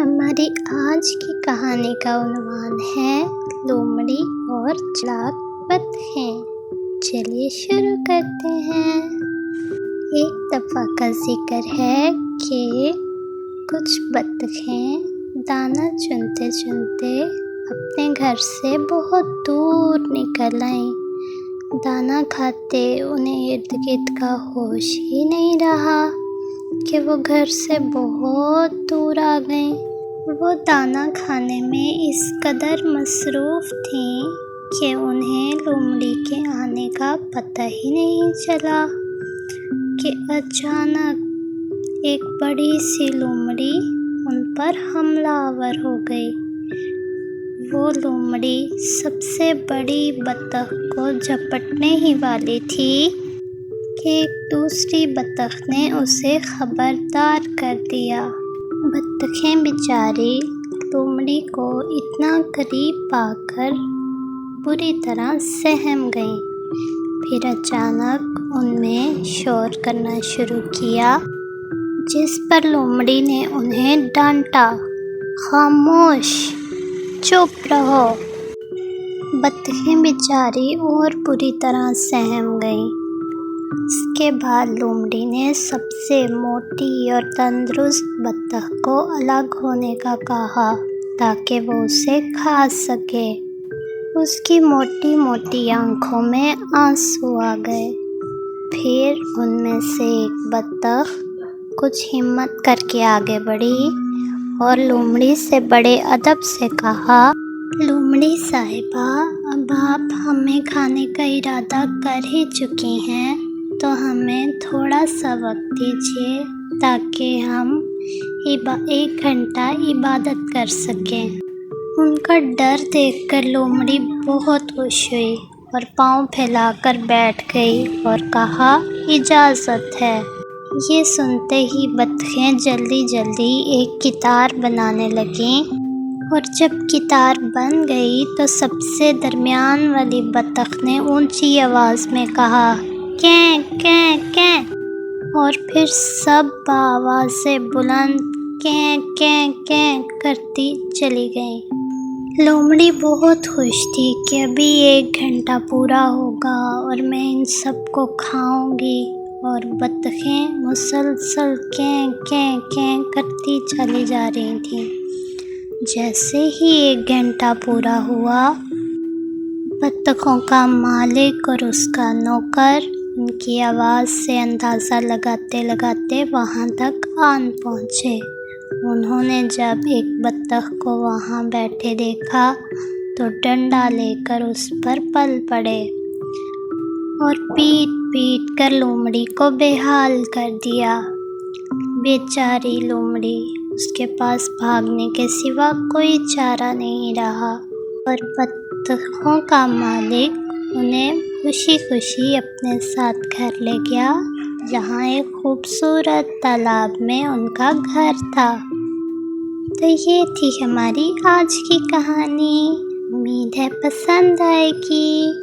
हमारी आज की कहानी का उन्वान है लोमड़ी और चालाक बतखें। चलिए शुरू करते हैं। एक दफ़ा का जिक्र है कि कुछ बतखें दाना चुनते चुनते अपने घर से बहुत दूर निकल आईं। दाना खाते उन्हें इर्द गिर्द का होश ही नहीं रहा कि वो घर से बहुत दूर आ गईं। वो दाना खाने में इस कदर मसरूफ़ थीं कि उन्हें लोमड़ी के आने का पता ही नहीं चला कि अचानक एक बड़ी सी लोमड़ी उन पर हमलावर हो गई। वो लोमड़ी सबसे बड़ी बतख को झपटने ही वाली थी कि एक दूसरी बतख ने उसे खबरदार कर दिया। बतखें बेचारी लोमड़ी को इतना करीब पाकर बुरी तरह सहम गईं। फिर अचानक उनमें शोर करना शुरू किया, जिस पर लोमड़ी ने उन्हें डांटा, खामोश, चुप रहो। बतखें बेचारी और बुरी तरह सहम गईं। इसके बाद लोमड़ी ने सबसे मोटी और तंदुरुस्त बतख को अलग होने का कहा ताकि वो उसे खा सके। उसकी मोटी मोटी आंखों में आंसू आ गए। फिर उनमें से एक बतख कुछ हिम्मत करके आगे बढ़ी और लोमड़ी से बड़े अदब से कहा, लोमड़ी साहिबा, अब आप हमें खाने का इरादा कर ही चुकी हैं, तो हमें थोड़ा सा वक्त दीजिए ताकि हम 1 घंटा इबादत कर सकें। उनका डर देखकर लोमड़ी बहुत खुश हुई और पाँव फैलाकर बैठ गई और कहा, इजाज़त है। ये सुनते ही बतखें जल्दी जल्दी एक कितार बनाने लगीं और जब कितार बन गई तो सबसे दरमियान वाली बतख ने ऊंची आवाज़ में कहा, कैं कैं कैं, और फिर सब आवाज़ से बुलंद कैं कैं कैं करती चली गईं। लोमड़ी बहुत खुश थी कि अभी 1 घंटा पूरा होगा और मैं इन सबको खाऊंगी, और बतखें मुसलसल कैं कैं कैं करती चली जा रही थीं। जैसे ही 1 घंटा पूरा हुआ, बतखों का मालिक और उसका नौकर उनकी आवाज़ से अंदाज़ा लगाते लगाते वहाँ तक आन पहुँचे। उन्होंने जब एक बतख को वहाँ बैठे देखा तो डंडा लेकर उस पर पल पड़े और पीट पीट कर लोमड़ी को बेहाल कर दिया। बेचारी लोमड़ी, उसके पास भागने के सिवा कोई चारा नहीं रहा, और बतखों का मालिक उन्हें खुशी खुशी अपने साथ घर ले गया, जहाँ एक खूबसूरत तालाब में उनका घर था। तो ये थी हमारी आज की कहानी। उम्मीद है पसंद आएगी।